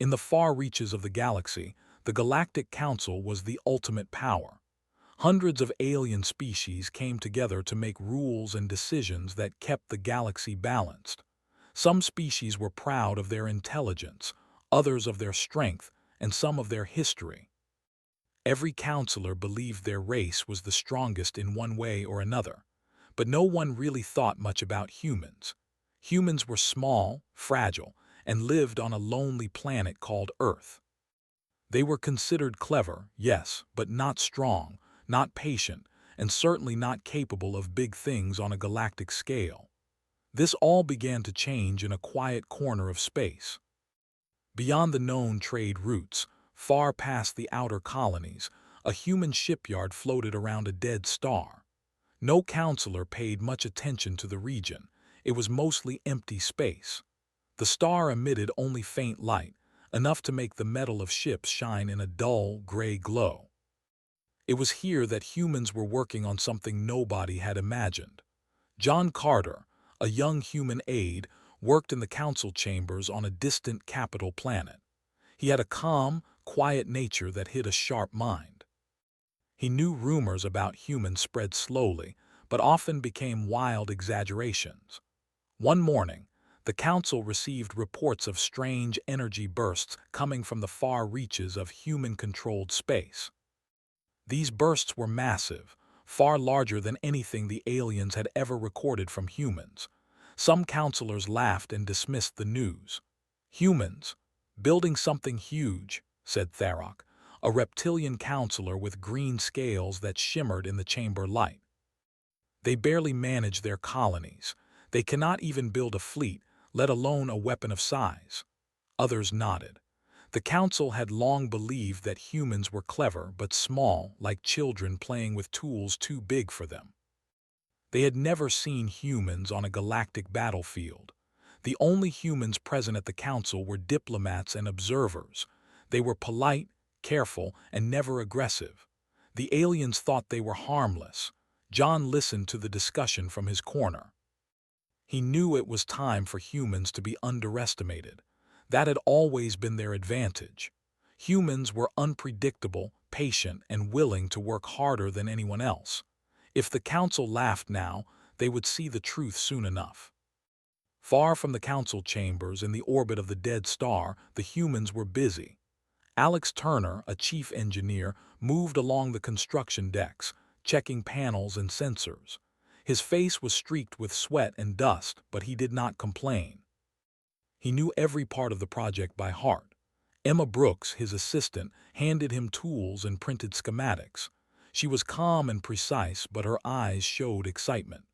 In the far reaches of the galaxy, the Galactic Council was the ultimate power. Hundreds of alien species came together to make rules and decisions that kept the galaxy balanced. Some species were proud of their intelligence, others of their strength, and some of their history. Every counselor believed their race was the strongest in one way or another, but no one really thought much about humans. Humans were small, fragile, and lived on a lonely planet called Earth. They were considered clever, yes, but not strong, not patient, and certainly not capable of big things on a galactic scale. This all began to change in a quiet corner of space. Beyond the known trade routes, far past the outer colonies, a human shipyard floated around a dead star. No counselor paid much attention to the region. It was mostly empty space. The star emitted only faint light, enough to make the metal of ships shine in a dull, gray glow. It was here that humans were working on something nobody had imagined. John Carter, a young human aide, worked in the council chambers on a distant capital planet. He had a calm, quiet nature that hid a sharp mind. He knew rumors about humans spread slowly, but often became wild exaggerations. One morning, the council received reports of strange energy bursts coming from the far reaches of human-controlled space. These bursts were massive, far larger than anything the aliens had ever recorded from humans. Some counselors laughed and dismissed the news. Humans, building something huge, said Tharok, a reptilian counselor with green scales that shimmered in the chamber light. They barely manage their colonies. They cannot even build a fleet, let alone a weapon of size. Others nodded. The council had long believed that humans were clever but small, like children playing with tools too big for them. They had never seen humans on a galactic battlefield. The only humans present at the council were diplomats and observers. They were polite, careful, and never aggressive. The aliens thought they were harmless. John listened to the discussion from his corner. He knew it was time for humans to be underestimated. That had always been their advantage. Humans were unpredictable, patient, and willing to work harder than anyone else. If the council laughed now, they would see the truth soon enough. Far from the council chambers in the orbit of the dead star, the humans were busy. Alex Turner, a chief engineer, moved along the construction decks, checking panels and sensors. His face was streaked with sweat and dust, but he did not complain. He knew every part of the project by heart. Emma Brooks, his assistant, handed him tools and printed schematics. She was calm and precise, but her eyes showed excitement.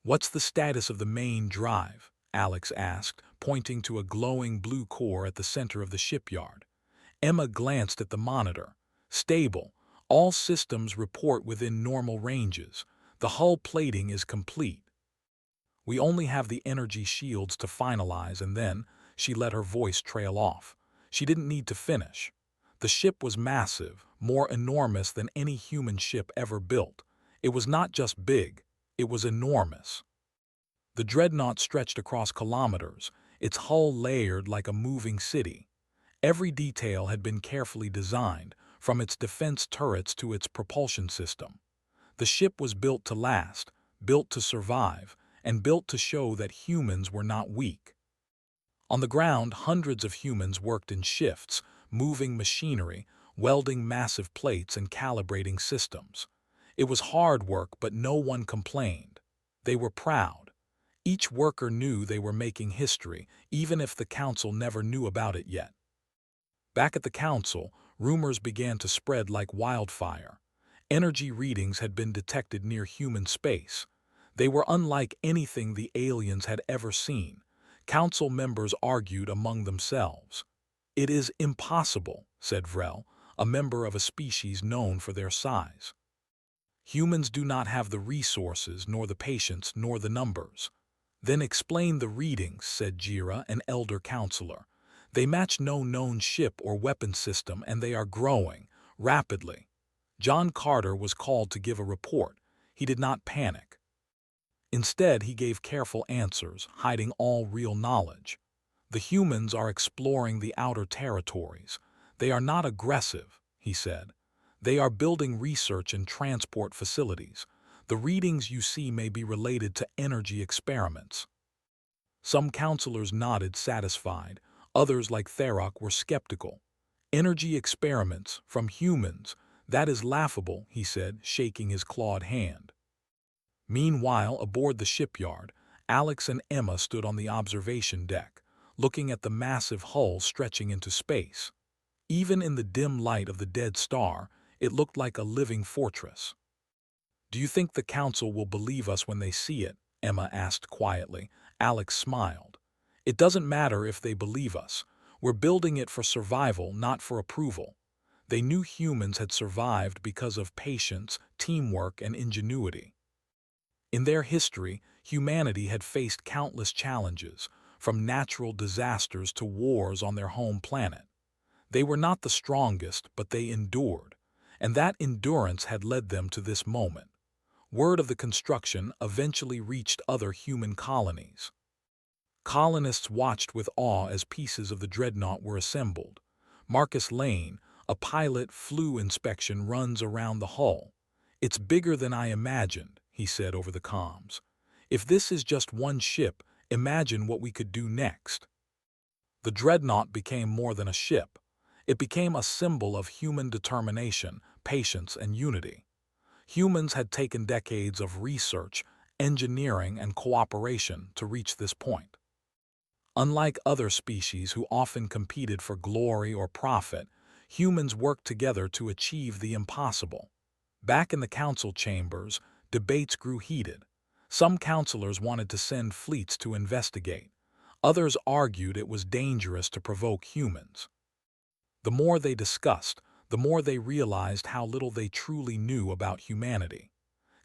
"What's the status of the main drive?" Alex asked, pointing to a glowing blue core at the center of the shipyard. Emma glanced at the monitor. "Stable. All systems report within normal ranges. The hull plating is complete. We only have the energy shields to finalize," and then she let her voice trail off. She didn't need to finish. The ship was massive, more enormous than any human ship ever built. It was not just big, it was enormous. The Dreadnought stretched across kilometers, its hull layered like a moving city. Every detail had been carefully designed, from its defense turrets to its propulsion system. The ship was built to last, built to survive, and built to show that humans were not weak. On the ground, hundreds of humans worked in shifts, moving machinery, welding massive plates, and calibrating systems. It was hard work, but no one complained. They were proud. Each worker knew they were making history, even if the council never knew about it yet. Back at the council, rumors began to spread like wildfire. Energy readings had been detected near human space. They were unlike anything the aliens had ever seen. Council members argued among themselves. "It is impossible," said Vrel, a member of a species known for their size. "Humans do not have the resources, nor the patience, nor the numbers." "Then explain the readings," said Jira, an elder counselor. "They match no known ship or weapon system, and they are growing rapidly." John Carter was called to give a report. He did not panic. Instead, he gave careful answers, hiding all real knowledge. The humans are exploring the outer territories. They are not aggressive, he said. They are building research and transport facilities. The readings you see may be related to energy experiments. Some counselors nodded satisfied. Others, like Tharok, were skeptical. Energy experiments from humans. That is laughable, he said, shaking his clawed hand. Meanwhile, aboard the shipyard, Alex and Emma stood on the observation deck, looking at the massive hull stretching into space. Even in the dim light of the dead star, it looked like a living fortress. "Do you think the council will believe us when they see it?" Emma asked quietly. Alex smiled. "It doesn't matter if they believe us. We're building it for survival, not for approval." They knew humans had survived because of patience, teamwork, and ingenuity. In their history, humanity had faced countless challenges, from natural disasters to wars on their home planet. They were not the strongest, but they endured, and that endurance had led them to this moment. Word of the construction eventually reached other human colonies. Colonists watched with awe as pieces of the Dreadnought were assembled. Marcus Lane, a pilot, flew inspection runs around the hull. "It's bigger than I imagined," he said over the comms. "If this is just one ship, imagine what we could do next." The Dreadnought became more than a ship. It became a symbol of human determination, patience, and unity. Humans had taken decades of research, engineering, and cooperation to reach this point. Unlike other species who often competed for glory or profit, humans worked together to achieve the impossible. Back in the council chambers, debates grew heated. Some counselors wanted to send fleets to investigate. Others argued it was dangerous to provoke humans. The more they discussed, the more they realized how little they truly knew about humanity.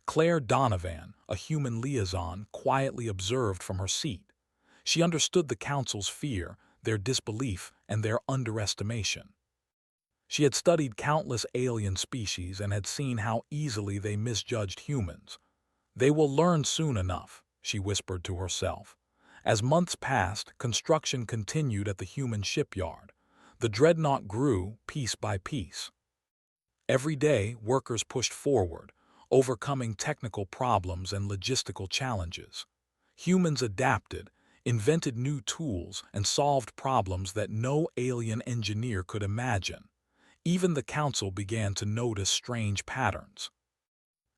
Claire Donovan, a human liaison, quietly observed from her seat. She understood the council's fear, their disbelief, and their underestimation. She had studied countless alien species and had seen how easily they misjudged humans. "They will learn soon enough," she whispered to herself. As months passed, construction continued at the human shipyard. The Dreadnought grew piece by piece. Every day, workers pushed forward, overcoming technical problems and logistical challenges. Humans adapted, invented new tools, and solved problems that no alien engineer could imagine. Even the council began to notice strange patterns.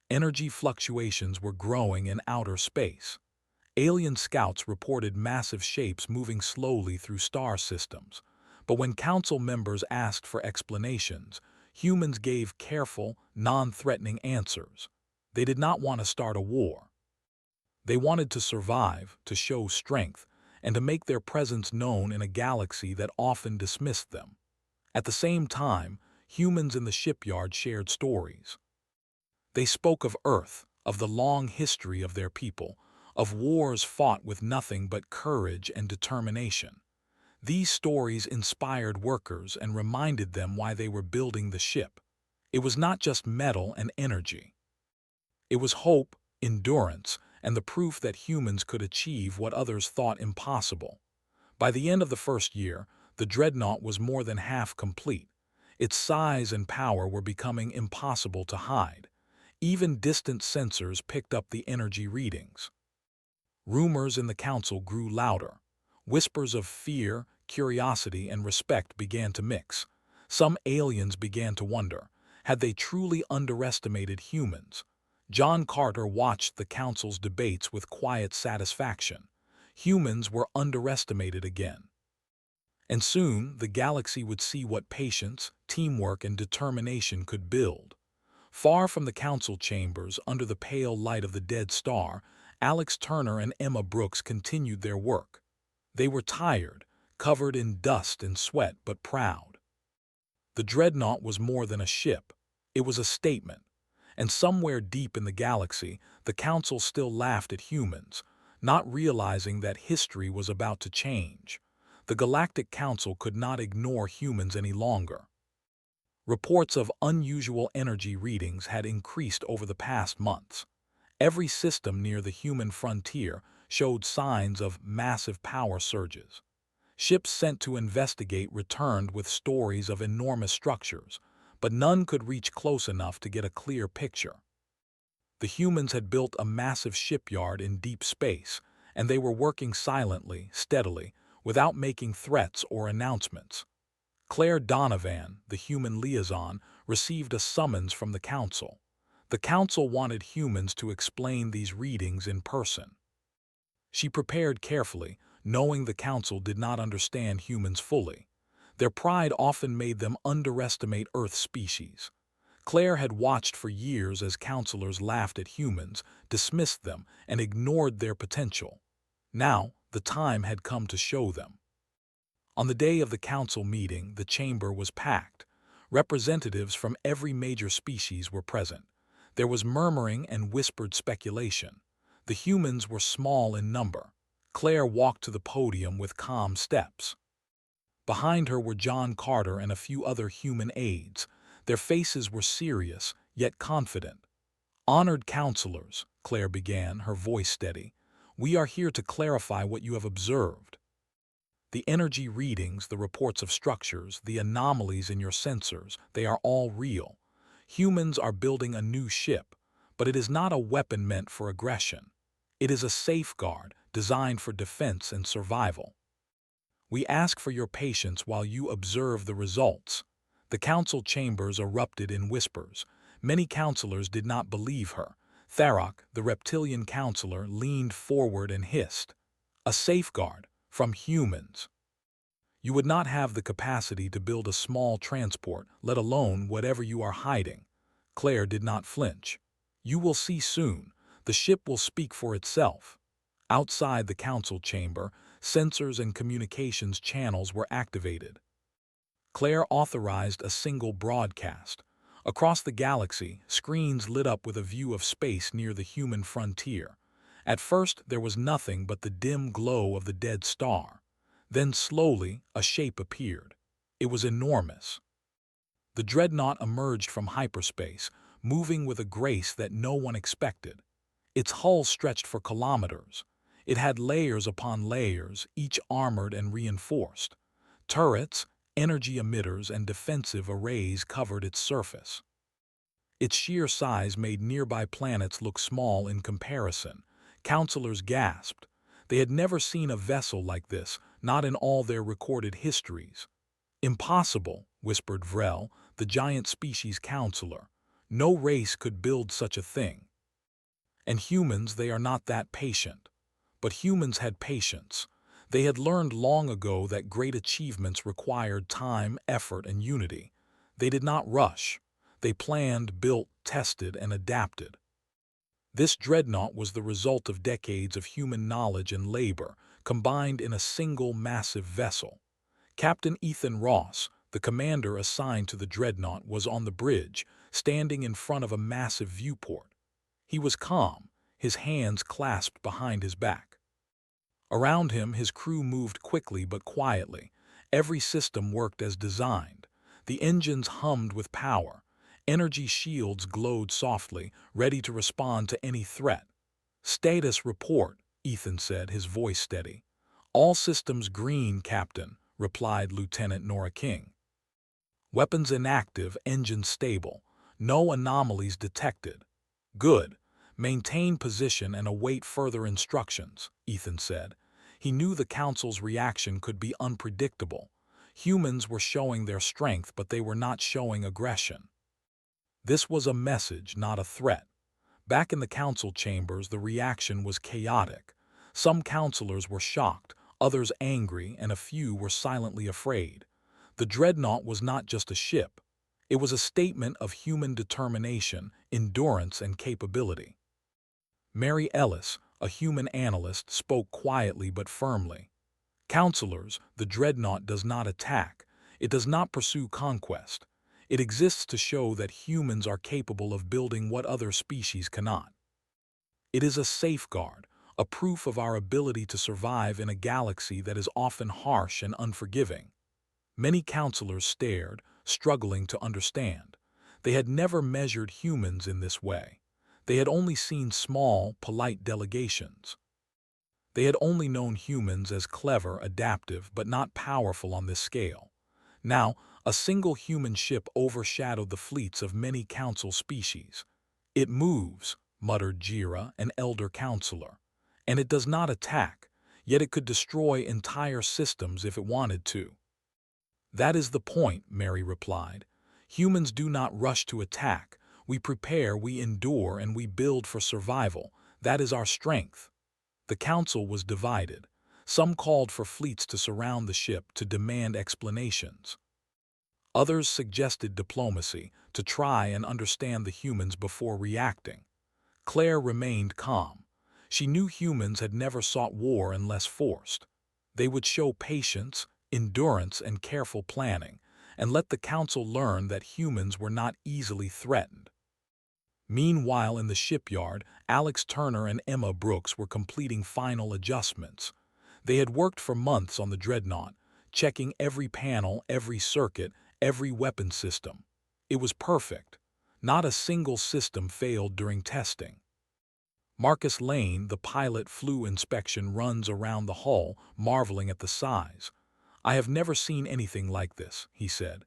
Energy fluctuations were growing in outer space. Alien scouts reported massive shapes moving slowly through star systems. But when council members asked for explanations, humans gave careful, non-threatening answers. They did not want to start a war. They wanted to survive, to show strength, and to make their presence known in a galaxy that often dismissed them. At the same time, humans in the shipyard shared stories. They spoke of Earth, of the long history of their people, of wars fought with nothing but courage and determination. These stories inspired workers and reminded them why they were building the ship. It was not just metal and energy. It was hope, endurance, and the proof that humans could achieve what others thought impossible. By the end of the first year, the Dreadnought was more than half complete. Its size and power were becoming impossible to hide. Even distant sensors picked up the energy readings. Rumors in the council grew louder. Whispers of fear, curiosity, and respect began to mix. Some aliens began to wonder, had they truly underestimated humans? John Carter watched the council's debates with quiet satisfaction. Humans were underestimated again. And soon, the galaxy would see what patience, teamwork, and determination could build. Far from the council chambers, under the pale light of the dead star, Alex Turner and Emma Brooks continued their work. They were tired, covered in dust and sweat, but proud. The Dreadnought was more than a ship. It was a statement. And somewhere deep in the galaxy, the council still laughed at humans, not realizing that history was about to change. The Galactic Council could not ignore humans any longer. Reports of unusual energy readings had increased over the past months. Every system near the human frontier showed signs of massive power surges. Ships sent to investigate returned with stories of enormous structures, but none could reach close enough to get a clear picture. The humans had built a massive shipyard in deep space, and they were working silently, steadily, without making threats or announcements. Claire Donovan, the human liaison, received a summons from the Council. The Council wanted humans to explain these readings in person. She prepared carefully, knowing the Council did not understand humans fully. Their pride often made them underestimate Earth species. Claire had watched for years as counselors laughed at humans, dismissed them, and ignored their potential. Now, the time had come to show them. On the day of the council meeting, the chamber was packed. Representatives from every major species were present. There was murmuring and whispered speculation. The humans were small in number. Claire walked to the podium with calm steps. Behind her were John Carter and a few other human aides. Their faces were serious, yet confident. "Honored counselors," Claire began, her voice steady, "we are here to clarify what you have observed. The energy readings, the reports of structures, the anomalies in your sensors, they are all real. Humans are building a new ship, but it is not a weapon meant for aggression. It is a safeguard designed for defense and survival. We ask for your patience while you observe the results." The council chambers erupted in whispers. Many counselors did not believe her. Tharok, the reptilian counselor, leaned forward and hissed, "A safeguard from humans. You would not have the capacity to build a small transport, let alone whatever you are hiding." Claire did not flinch. "You will see soon. The ship will speak for itself." Outside the council chamber, sensors and communications channels were activated. Claire authorized a single broadcast. Across the galaxy, screens lit up with a view of space near the human frontier. At first, there was nothing but the dim glow of the dead star. Then slowly, a shape appeared. It was enormous. The Dreadnought emerged from hyperspace, moving with a grace that no one expected. Its hull stretched for kilometers. It had layers upon layers, each armored and reinforced. Turrets, energy emitters, and defensive arrays covered its surface. Its sheer size made nearby planets look small in comparison. Counselors gasped. They had never seen a vessel like this, not in all their recorded histories. "Impossible," whispered Vrel, the giant species counselor. "No race could build such a thing. And humans, they are not that patient." But humans had patience. They had learned long ago that great achievements required time, effort, and unity. They did not rush. They planned, built, tested, and adapted. This dreadnought was the result of decades of human knowledge and labor, combined in a single massive vessel. Captain Ethan Ross, the commander assigned to the dreadnought, was on the bridge, standing in front of a massive viewport. He was calm, his hands clasped behind his back. Around him, his crew moved quickly but quietly. Every system worked as designed. The engines hummed with power. Energy shields glowed softly, ready to respond to any threat. "Status report," Ethan said, his voice steady. "All systems green, Captain," replied Lieutenant Nora King. "Weapons inactive, engines stable. No anomalies detected." "Good. Maintain position and await further instructions," Ethan said. He knew the Council's reaction could be unpredictable. Humans were showing their strength, but they were not showing aggression. This was a message, not a threat. Back in the Council chambers, the reaction was chaotic. Some counselors were shocked, others angry, and a few were silently afraid. The Dreadnought was not just a ship. It was a statement of human determination, endurance, and capability. Mary Ellis, a human analyst, spoke quietly but firmly. "Counselors, the Dreadnought does not attack. It does not pursue conquest. It exists to show that humans are capable of building what other species cannot. It is a safeguard, a proof of our ability to survive in a galaxy that is often harsh and unforgiving." Many counselors stared, struggling to understand. They had never measured humans in this way. They had only seen small, polite delegations. They had only known humans as clever, adaptive, but not powerful on this scale. Now, a single human ship overshadowed the fleets of many council species. "It moves," muttered Jira, an elder counselor, "and it does not attack, yet it could destroy entire systems if it wanted to." "That is the point," Mary replied. "Humans do not rush to attack. We prepare, we endure, and we build for survival. That is our strength." The council was divided. Some called for fleets to surround the ship to demand explanations. Others suggested diplomacy, to try and understand the humans before reacting. Claire remained calm. She knew humans had never sought war unless forced. They would show patience, endurance, and careful planning, and let the council learn that humans were not easily threatened. Meanwhile, in the shipyard, Alex Turner and Emma Brooks were completing final adjustments. They had worked for months on the Dreadnought, checking every panel, every circuit, every weapon system. It was perfect. Not a single system failed during testing. Marcus Lane, the pilot, flew inspection runs around the hull, marveling at the size. "I have never seen anything like this," he said.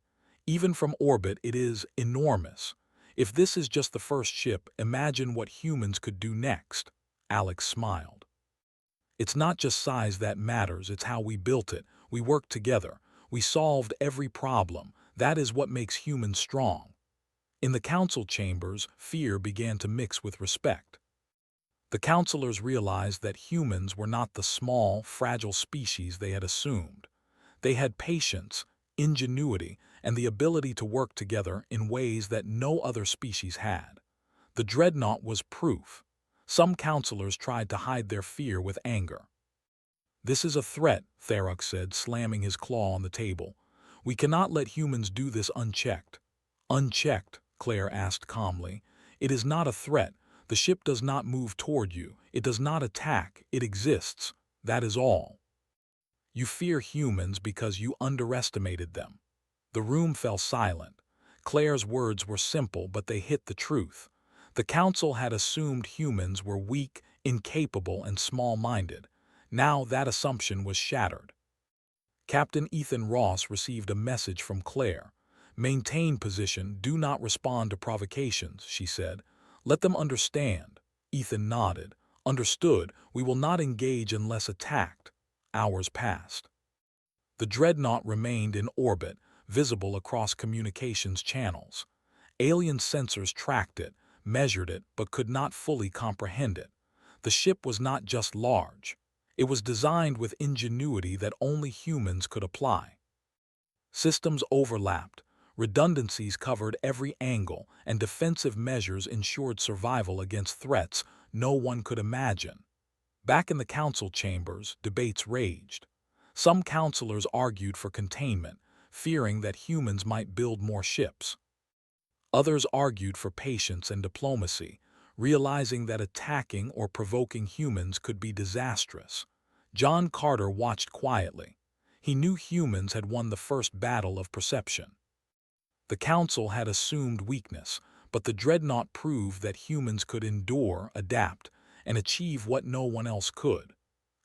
"Even from orbit, it is enormous. If this is just the first ship, imagine what humans could do next." Alex smiled. "It's not just size that matters, it's how we built it. We worked together. We solved every problem. That is what makes humans strong." In the council chambers, fear began to mix with respect. The counselors realized that humans were not the small, fragile species they had assumed. They had patience, ingenuity, and the ability to work together in ways that no other species had. The Dreadnought was proof. Some counselors tried to hide their fear with anger. "This is a threat," Tharok said, slamming his claw on the table. "We cannot let humans do this unchecked." "Unchecked?" Claire asked calmly. "It is not a threat. The ship does not move toward you. It does not attack. It exists. That is all. You fear humans because you underestimated them." The room fell silent. Claire's words were simple, but they hit the truth. The council had assumed humans were weak, incapable, and small-minded. Now that assumption was shattered. Captain Ethan Ross received a message from Claire. "Maintain position, do not respond to provocations," she said. "Let them understand." Ethan nodded. "Understood, we will not engage unless attacked." Hours passed. The Dreadnought remained in orbit, visible across communications channels. Alien sensors tracked it, measured it, but could not fully comprehend it. The ship was not just large. It was designed with ingenuity that only humans could apply. Systems overlapped, redundancies covered every angle, and defensive measures ensured survival against threats no one could imagine. Back in the council chambers, debates raged. Some counselors argued for containment, fearing that humans might build more ships. Others argued for patience and diplomacy, realizing that attacking or provoking humans could be disastrous. John Carter watched quietly. He knew humans had won the first battle of perception. The council had assumed weakness, but the Dreadnought proved that humans could endure, adapt, and achieve what no one else could.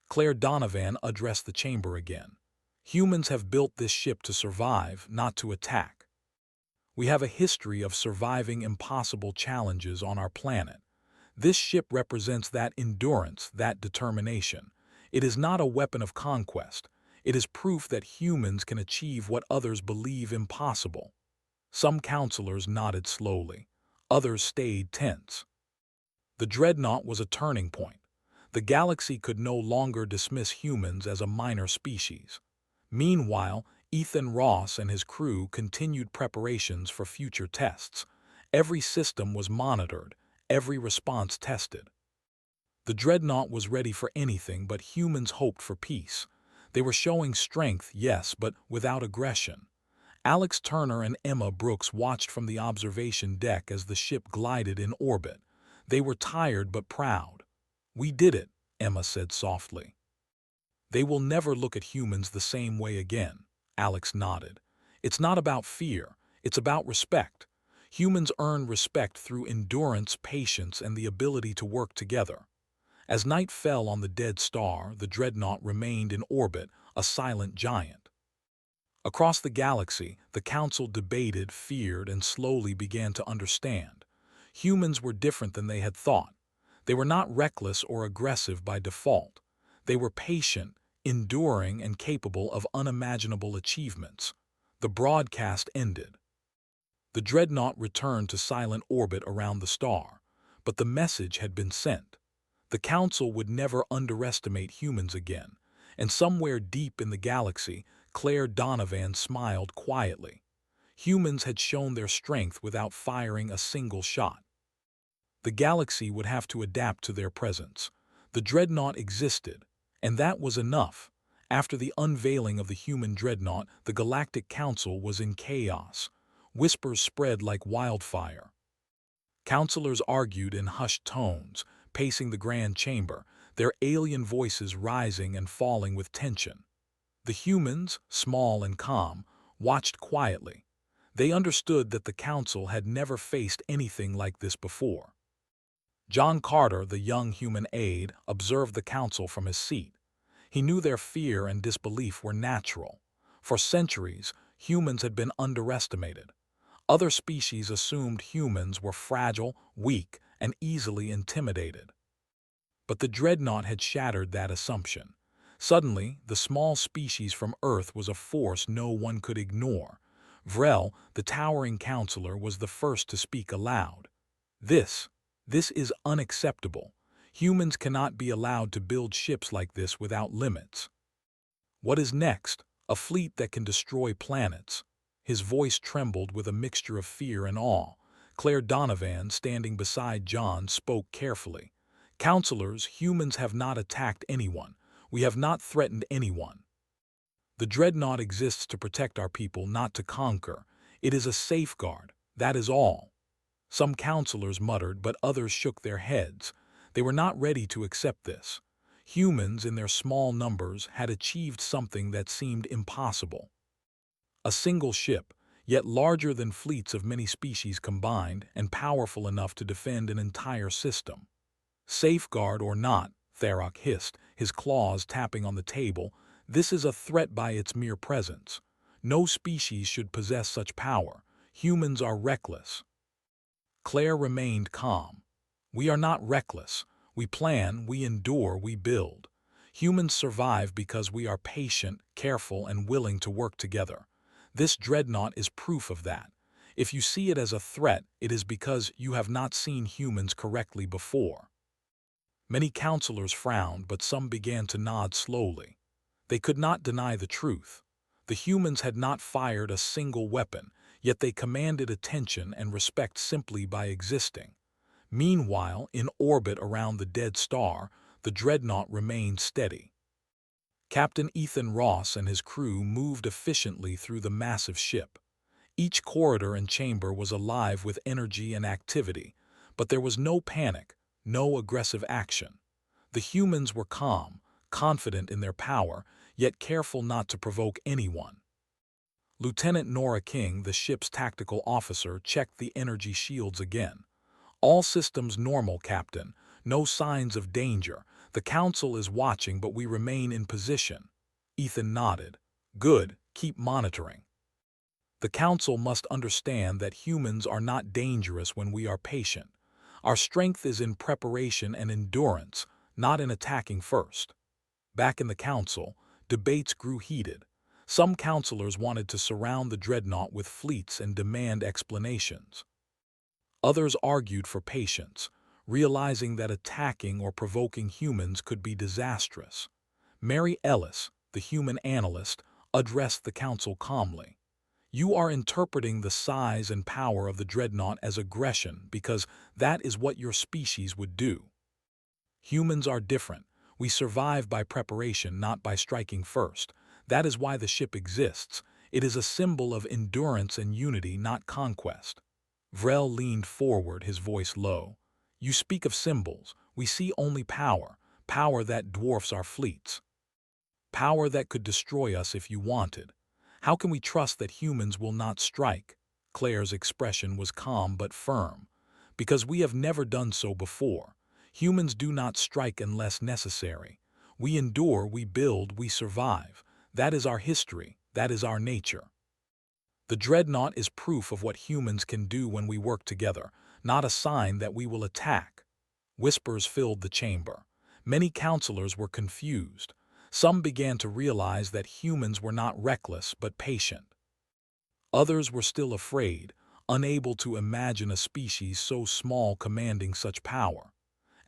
Claire Donovan addressed the chamber again. "Humans have built this ship to survive, not to attack. We have a history of surviving impossible challenges on our planet. This ship represents that endurance, that determination. It is not a weapon of conquest. It is proof that humans can achieve what others believe impossible." Some counselors nodded slowly. Others stayed tense. The Dreadnought was a turning point. The galaxy could no longer dismiss humans as a minor species. Meanwhile, Ethan Ross and his crew continued preparations for future tests. Every system was monitored, every response tested. The Dreadnought was ready for anything, but humans hoped for peace. They were showing strength, yes, but without aggression. Alex Turner and Emma Brooks watched from the observation deck as the ship glided in orbit. They were tired but proud. "We did it," Emma said softly. "They will never look at humans the same way again," Alex nodded. "It's not about fear, it's about respect. Humans earn respect through endurance, patience, and the ability to work together." As night fell on the dead star, the Dreadnought remained in orbit, a silent giant. Across the galaxy, the Council debated, feared, and slowly began to understand. Humans were different than they had thought. They were not reckless or aggressive by default. They were patient, enduring, and capable of unimaginable achievements. The broadcast ended. The Dreadnought returned to silent orbit around the star, but the message had been sent. The Council would never underestimate humans again, and somewhere deep in the galaxy, Claire Donovan smiled quietly. Humans had shown their strength without firing a single shot. The galaxy would have to adapt to their presence. The Dreadnought existed, and that was enough. After the unveiling of the human Dreadnought, the Galactic Council was in chaos. Whispers spread like wildfire. Counselors argued in hushed tones, pacing the grand chamber, their alien voices rising and falling with tension. The humans, small and calm, watched quietly. They understood that the council had never faced anything like this before. John Carter, the young human aide, observed the council from his seat. He knew their fear and disbelief were natural. For centuries, humans had been underestimated. Other species assumed humans were fragile, weak, and easily intimidated. But the Dreadnought had shattered that assumption. Suddenly, the small species from Earth was a force no one could ignore. Vrel, the towering counselor, was the first to speak aloud. This is unacceptable. Humans cannot be allowed to build ships like this without limits. What is next? A fleet that can destroy planets. His voice trembled with a mixture of fear and awe. Claire Donovan, standing beside John, spoke carefully. Counselors, humans have not attacked anyone. We have not threatened anyone. The Dreadnought exists to protect our people, not to conquer. It is a safeguard, that is all. Some counselors muttered, but others shook their heads. They were not ready to accept this. Humans, in their small numbers, had achieved something that seemed impossible. A single ship, yet larger than fleets of many species combined, and powerful enough to defend an entire system. Safeguard or not, Tharok hissed, his claws tapping on the table, this is a threat by its mere presence. No species should possess such power. Humans are reckless. Claire remained calm. We are not reckless. We plan, we endure, we build. Humans survive because we are patient, careful, and willing to work together. This Dreadnought is proof of that. If you see it as a threat, it is because you have not seen humans correctly before. Many counselors frowned, but some began to nod slowly. They could not deny the truth. The humans had not fired a single weapon, yet they commanded attention and respect simply by existing. Meanwhile, in orbit around the dead star, the Dreadnought remained steady. Captain Ethan Ross and his crew moved efficiently through the massive ship. Each corridor and chamber was alive with energy and activity, but there was no panic, no aggressive action. The humans were calm, confident in their power, yet careful not to provoke anyone. Lieutenant Nora King, the ship's tactical officer, checked the energy shields again. All systems normal, Captain. No signs of danger. The Council is watching, but we remain in position. Ethan nodded. Good, keep monitoring. The Council must understand that humans are not dangerous when we are patient. Our strength is in preparation and endurance, not in attacking first. Back in the Council, debates grew heated. Some counselors wanted to surround the Dreadnought with fleets and demand explanations. Others argued for patience, realizing that attacking or provoking humans could be disastrous. Mary Ellis, the human analyst, addressed the council calmly. You are interpreting the size and power of the Dreadnought as aggression because that is what your species would do. Humans are different. We survive by preparation, not by striking first. That is why the ship exists. It is a symbol of endurance and unity, not conquest. Vrel leaned forward, his voice low. You speak of symbols. We see only power, power that dwarfs our fleets. Power that could destroy us if you wanted. How can we trust that humans will not strike? Claire's expression was calm but firm. Because we have never done so before. Humans do not strike unless necessary. We endure, we build, we survive. That is our history, that is our nature. The Dreadnought is proof of what humans can do when we work together, not a sign that we will attack. Whispers filled the chamber. Many counselors were confused. Some began to realize that humans were not reckless but patient. Others were still afraid, unable to imagine a species so small commanding such power.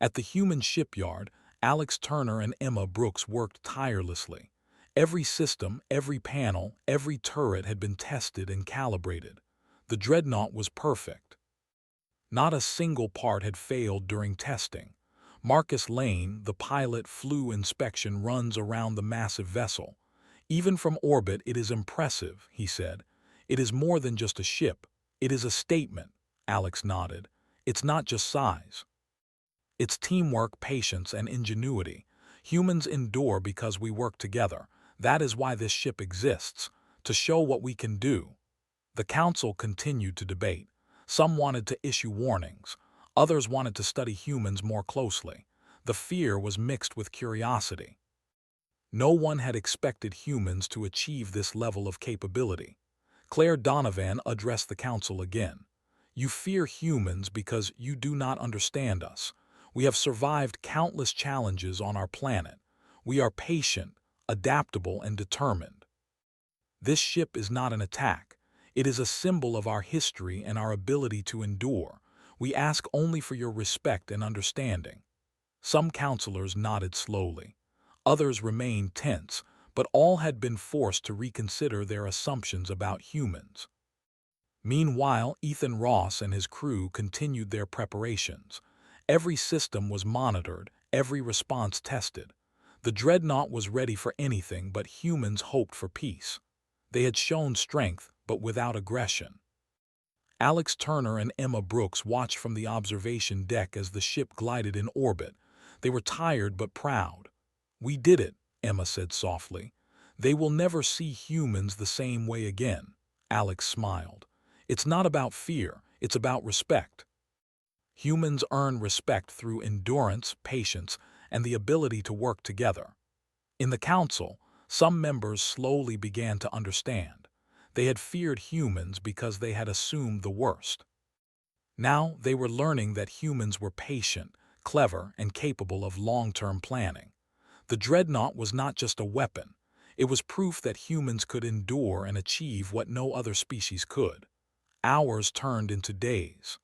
At the human shipyard, Alex Turner and Emma Brooks worked tirelessly. Every system, every panel, every turret had been tested and calibrated. The Dreadnought was perfect. Not a single part had failed during testing. Marcus Lane, the pilot, flew inspection runs around the massive vessel. Even from orbit it is impressive, he said. It is more than just a ship. It is a statement. Alex nodded. It's not just size. It's teamwork, patience, and ingenuity. Humans endure because we work together. That is why this ship exists, to show what we can do. The council continued to debate. Some wanted to issue warnings. Others wanted to study humans more closely. The fear was mixed with curiosity. No one had expected humans to achieve this level of capability. Claire Donovan addressed the council again. You fear humans because you do not understand us. We have survived countless challenges on our planet. We are patient, adaptable, and determined. This ship is not an attack. It is a symbol of our history and our ability to endure. We ask only for your respect and understanding. Some counselors nodded slowly. Others remained tense, but all had been forced to reconsider their assumptions about humans. Meanwhile, Ethan Ross and his crew continued their preparations. Every system was monitored, every response tested. The Dreadnought was ready for anything, but humans hoped for peace. They had shown strength, but without aggression. Alex Turner and Emma Brooks watched from the observation deck as the ship glided in orbit. They were tired but proud. We did it, Emma said softly. They will never see humans the same way again. Alex smiled. It's not about fear, it's about respect. Humans earn respect through endurance, patience, and the ability to work together. In the council, some members slowly began to understand. They had feared humans because they had assumed the worst. Now they were learning that humans were patient, clever, and capable of long-term planning. The Dreadnought was not just a weapon. It was proof that humans could endure and achieve what no other species could. Hours turned into days.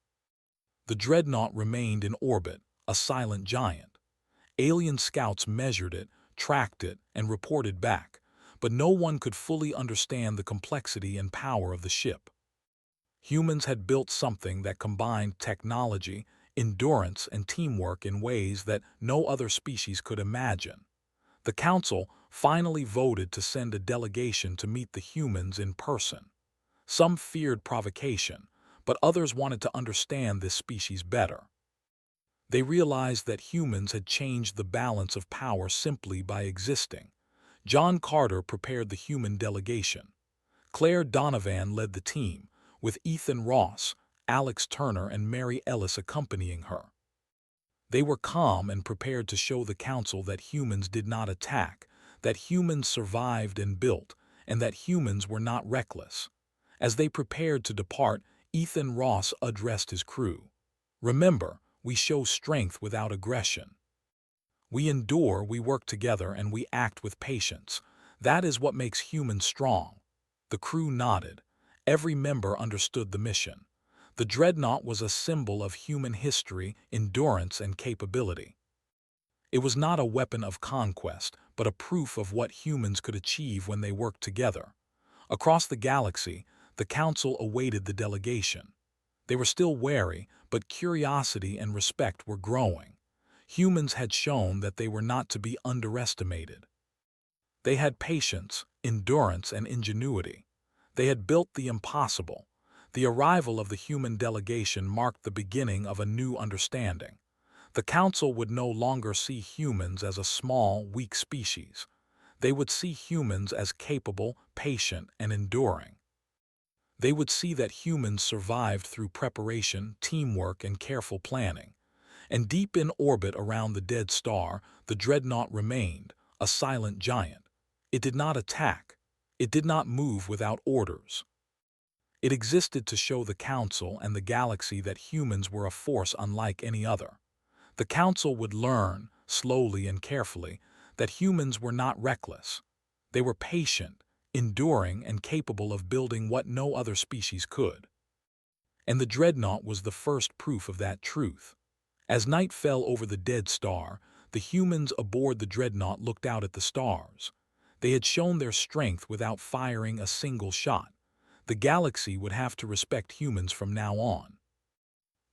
The Dreadnought remained in orbit, a silent giant. Alien scouts measured it, tracked it, and reported back, but no one could fully understand the complexity and power of the ship. Humans had built something that combined technology, endurance, and teamwork in ways that no other species could imagine. The council finally voted to send a delegation to meet the humans in person. Some feared provocation, but others wanted to understand this species better. They realized that humans had changed the balance of power simply by existing. John Carter prepared the human delegation. Claire Donovan led the team, with Ethan Ross, Alex Turner, and Mary Ellis accompanying her. They were calm and prepared to show the council that humans did not attack, that humans survived and built, and that humans were not reckless. As they prepared to depart, Ethan Ross addressed his crew. Remember, we show strength without aggression. We endure, we work together, and we act with patience. That is what makes humans strong. The crew nodded. Every member understood the mission. The Dreadnought was a symbol of human history, endurance, and capability. It was not a weapon of conquest, but a proof of what humans could achieve when they worked together. Across the galaxy, the council awaited the delegation. They were still wary, but curiosity and respect were growing. Humans had shown that they were not to be underestimated. They had patience, endurance, and ingenuity. They had built the impossible. The arrival of the human delegation marked the beginning of a new understanding. The council would no longer see humans as a small, weak species. They would see humans as capable, patient, and enduring. They would see that humans survived through preparation, teamwork, and careful planning. And deep in orbit around the dead star, the Dreadnought remained, a silent giant. It did not attack. It did not move without orders. It existed to show the Council and the galaxy that humans were a force unlike any other. The Council would learn, slowly and carefully, that humans were not reckless. They were patient, enduring, and capable of building what no other species could. And the Dreadnought was the first proof of that truth. As night fell over the dead star, the humans aboard the Dreadnought looked out at the stars. They had shown their strength without firing a single shot. The galaxy would have to respect humans from now on.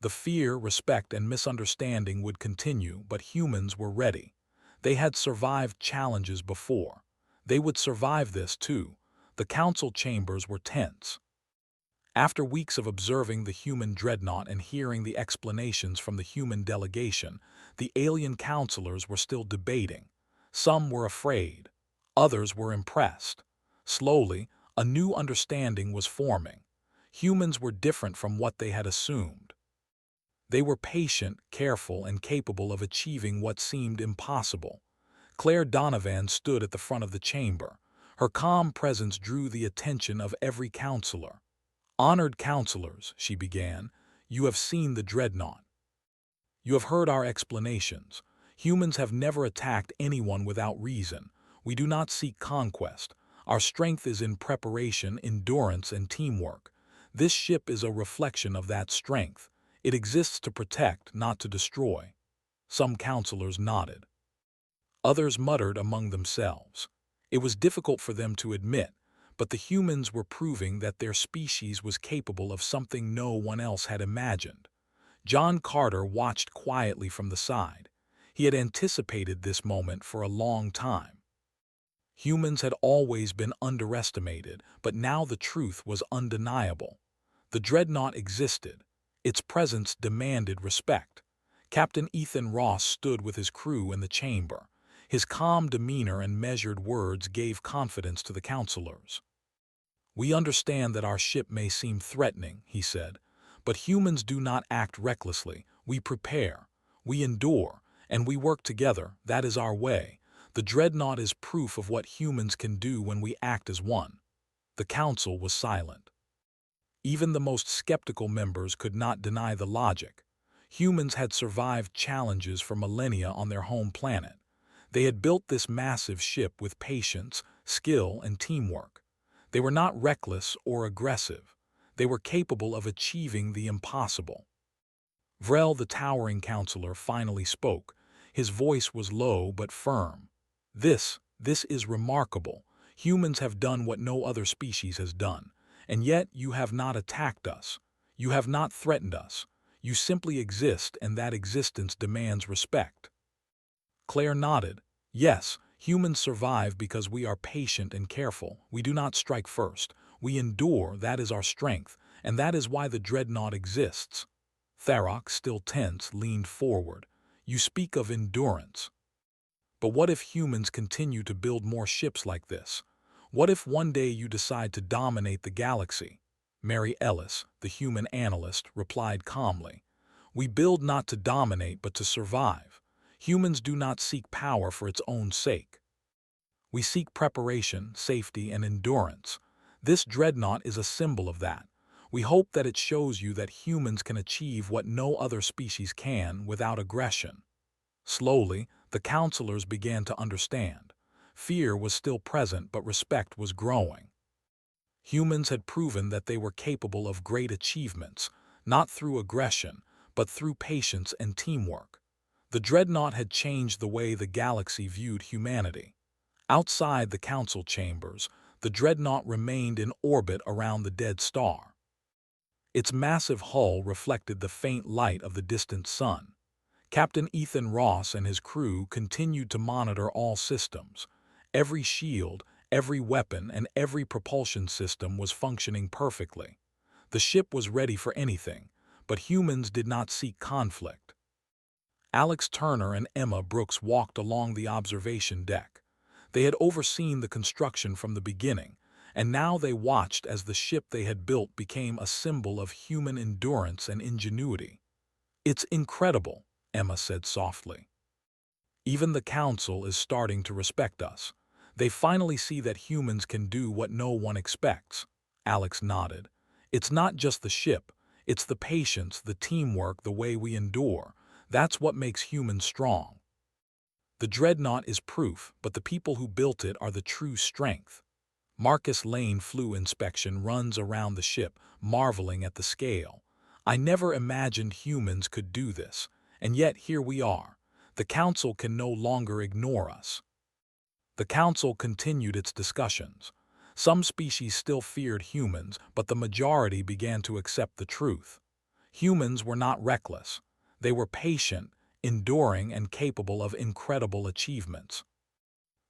The fear, respect, and misunderstanding would continue, but humans were ready. They had survived challenges before. They would survive this too. The council chambers were tense. After weeks of observing the human dreadnought and hearing the explanations from the human delegation, the alien counselors were still debating. Some were afraid. Others were impressed. Slowly, a new understanding was forming. Humans were different from what they had assumed. They were patient, careful, and capable of achieving what seemed impossible. Claire Donovan stood at the front of the chamber. Her calm presence drew the attention of every counselor. "Honored counselors," she began, "you have seen the Dreadnought. You have heard our explanations. Humans have never attacked anyone without reason. We do not seek conquest. Our strength is in preparation, endurance, and teamwork. This ship is a reflection of that strength. It exists to protect, not to destroy." Some counselors nodded. Others muttered among themselves. It was difficult for them to admit, but the humans were proving that their species was capable of something no one else had imagined. John Carter watched quietly from the side. He had anticipated this moment for a long time. Humans had always been underestimated, but now the truth was undeniable. The Dreadnought existed. Its presence demanded respect. Captain Ethan Ross stood with his crew in the chamber. His calm demeanor and measured words gave confidence to the counselors. "We understand that our ship may seem threatening," he said, "but humans do not act recklessly. We prepare, we endure, and we work together. That is our way. The Dreadnought is proof of what humans can do when we act as one." The council was silent. Even the most skeptical members could not deny the logic. Humans had survived challenges for millennia on their home planet. They had built this massive ship with patience, skill, and teamwork. They were not reckless or aggressive. They were capable of achieving the impossible. Vrel, the towering counselor, finally spoke. His voice was low but firm. This is remarkable. Humans have done what no other species has done. And yet you have not attacked us. You have not threatened us. You simply exist, and that existence demands respect." Claire nodded. "Yes, humans survive because we are patient and careful. We do not strike first. We endure, that is our strength, and that is why the Dreadnought exists." Tharok, still tense, leaned forward. "You speak of endurance. But what if humans continue to build more ships like this? What if one day you decide to dominate the galaxy?" Mary Ellis, the human analyst, replied calmly. "We build not to dominate but to survive. Humans do not seek power for its own sake. We seek preparation, safety, and endurance. This Dreadnought is a symbol of that. We hope that it shows you that humans can achieve what no other species can without aggression." Slowly, the counselors began to understand. Fear was still present, but respect was growing. Humans had proven that they were capable of great achievements, not through aggression, but through patience and teamwork. The Dreadnought had changed the way the galaxy viewed humanity. Outside the council chambers, the Dreadnought remained in orbit around the dead star. Its massive hull reflected the faint light of the distant sun. Captain Ethan Ross and his crew continued to monitor all systems. Every shield, every weapon, and every propulsion system was functioning perfectly. The ship was ready for anything, but humans did not seek conflict. Alex Turner and Emma Brooks walked along the observation deck. They had overseen the construction from the beginning, and now they watched as the ship they had built became a symbol of human endurance and ingenuity. "It's incredible," Emma said softly. Even the Council is starting to respect us. They finally see that humans can do what no one expects. Alex nodded. It's not just the ship. It's the patience, the teamwork, the way we endure. That's what makes humans strong. The Dreadnought is proof, but the people who built it are the true strength. Marcus Lane Flew Inspection runs around the ship, marveling at the scale. I never imagined humans could do this, and yet here we are. The Council can no longer ignore us. The Council continued its discussions. Some species still feared humans, but the majority began to accept the truth. Humans were not reckless. They were patient, enduring, and capable of incredible achievements.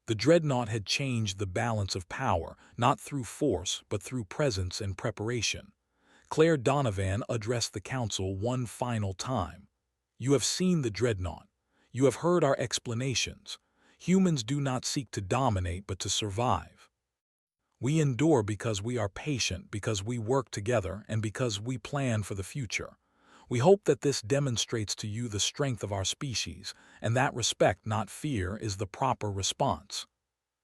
The Dreadnought had changed the balance of power, not through force, but through presence and preparation. Claire Donovan addressed the Council one final time. You have seen the Dreadnought. You have heard our explanations. Humans do not seek to dominate, but to survive. We endure because we are patient, because we work together, and because we plan for the future. We hope that this demonstrates to you the strength of our species, and that respect, not fear, is the proper response.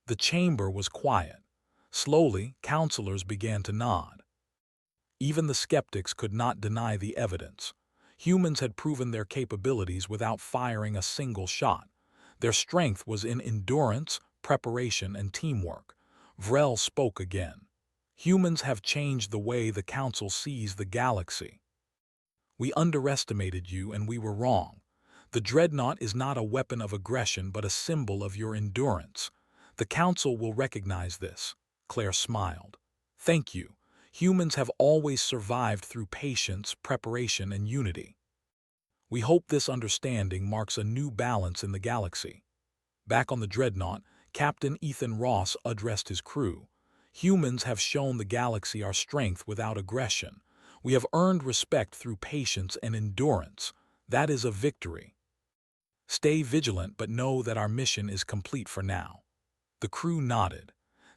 The chamber was quiet. Slowly, counselors began to nod. Even the skeptics could not deny the evidence. Humans had proven their capabilities without firing a single shot. Their strength was in endurance, preparation, and teamwork. Vrel spoke again. Humans have changed the way the Council sees the galaxy. We underestimated you, and we were wrong. The Dreadnought is not a weapon of aggression, but a symbol of your endurance. The Council will recognize this. Claire smiled. Thank you. Humans have always survived through patience, preparation, and unity. We hope this understanding marks a new balance in the galaxy. Back on the Dreadnought, Captain Ethan Ross addressed his crew. Humans have shown the galaxy our strength without aggression. We have earned respect through patience and endurance. That is a victory. Stay vigilant, but know that our mission is complete for now. The crew nodded.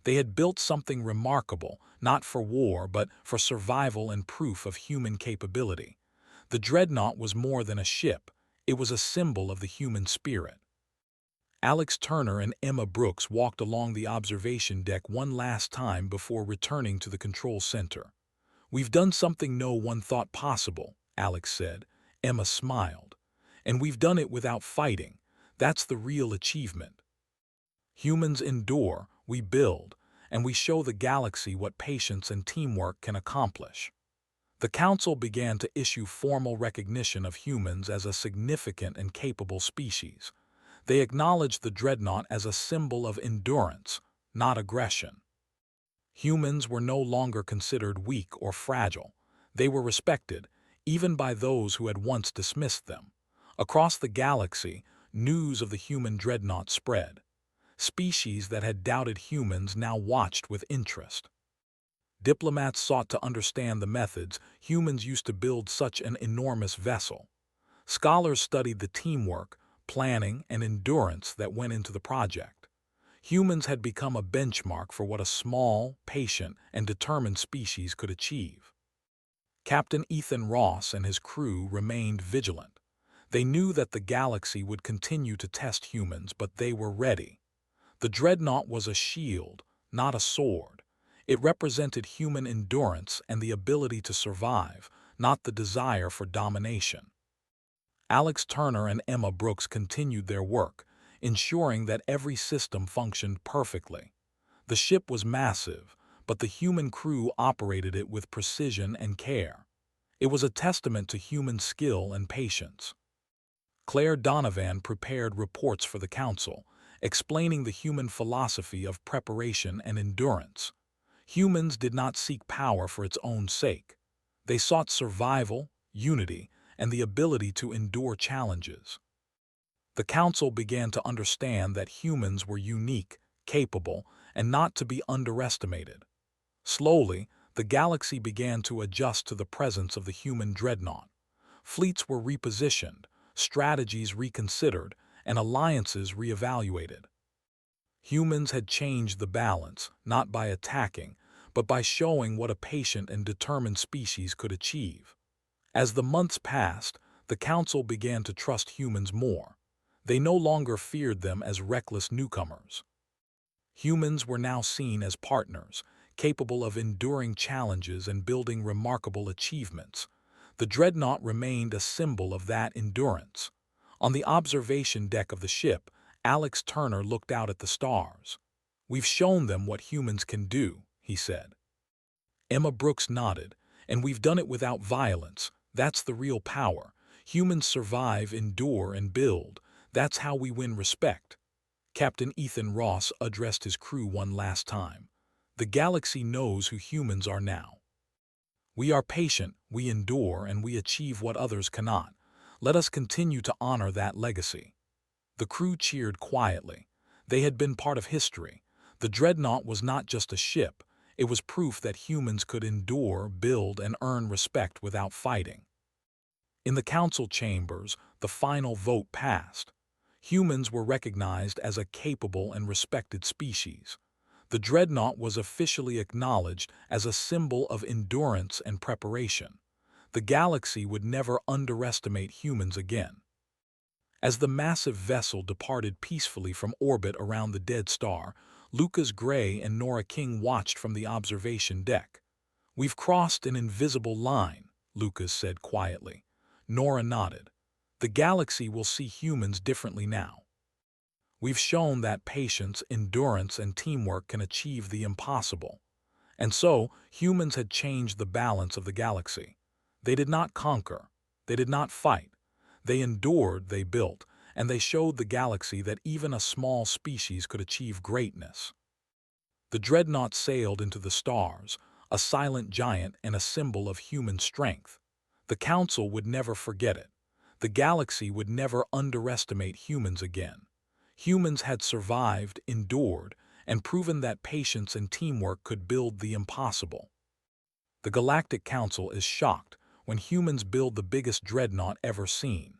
They had built something remarkable, not for war, but for survival and proof of human capability. The Dreadnought was more than a ship. It was a symbol of the human spirit. Alex Turner and Emma Brooks walked along the observation deck one last time before returning to the control center. We've done something no one thought possible, Alex said. Emma smiled. And we've done it without fighting. That's the real achievement. Humans endure, we build, and we show the galaxy what patience and teamwork can accomplish. The Council began to issue formal recognition of humans as a significant and capable species. They acknowledged the Dreadnought as a symbol of endurance, not aggression. Humans were no longer considered weak or fragile. They were respected, even by those who had once dismissed them. Across the galaxy, news of the human Dreadnought spread. Species that had doubted humans now watched with interest. Diplomats sought to understand the methods humans used to build such an enormous vessel. Scholars studied the teamwork, planning, and endurance that went into the project. Humans had become a benchmark for what a small, patient, and determined species could achieve. Captain Ethan Ross and his crew remained vigilant. They knew that the galaxy would continue to test humans, but they were ready. The Dreadnought was a shield, not a sword. It represented human endurance and the ability to survive, not the desire for domination. Alex Turner and Emma Brooks continued their work, ensuring that every system functioned perfectly. The ship was massive, but the human crew operated it with precision and care. It was a testament to human skill and patience. Claire Donovan prepared reports for the Council, explaining the human philosophy of preparation and endurance. Humans did not seek power for its own sake. They sought survival, unity, and the ability to endure challenges. The Council began to understand that humans were unique, capable, and not to be underestimated. Slowly, the galaxy began to adjust to the presence of the human Dreadnought. Fleets were repositioned, strategies reconsidered, and alliances reevaluated. Humans had changed the balance, not by attacking, but by showing what a patient and determined species could achieve. As the months passed, The council began to trust humans more. They no longer feared them as reckless newcomers. Humans were now seen as partners, capable of enduring challenges and building remarkable achievements. The Dreadnought remained a symbol of that endurance. On the observation deck of the ship, Alex Turner looked out at the stars. "We've shown them what humans can do," he said. Emma Brooks nodded. "And we've done it without violence. That's the real power. Humans survive, endure, and build. That's how we win respect." Captain Ethan Ross addressed his crew one last time. "The galaxy knows who humans are now. We are patient, we endure, and we achieve what others cannot. Let us continue to honor that legacy." The crew cheered quietly. They had been part of history. The Dreadnought was not just a ship. It was proof that humans could endure, build, and earn respect without fighting. In the council chambers, the final vote passed. Humans were recognized as a capable and respected species. The Dreadnought was officially acknowledged as a symbol of endurance and preparation. The galaxy would never underestimate humans again. As the massive vessel departed peacefully from orbit around the dead star, Lucas Gray and Nora King watched from the observation deck. "We've crossed an invisible line," Lucas said quietly. Nora nodded. "The galaxy will see humans differently now. We've shown that patience, endurance, and teamwork can achieve the impossible." And so, humans had changed the balance of the galaxy. They did not conquer. They did not fight. They endured, they built, and they showed the galaxy that even a small species could achieve greatness. The Dreadnought sailed into the stars, a silent giant and a symbol of human strength. The Council would never forget it. The galaxy would never underestimate humans again. Humans had survived, endured, and proven that patience and teamwork could build the impossible. The Galactic Council is shocked when humans build the biggest dreadnought ever seen.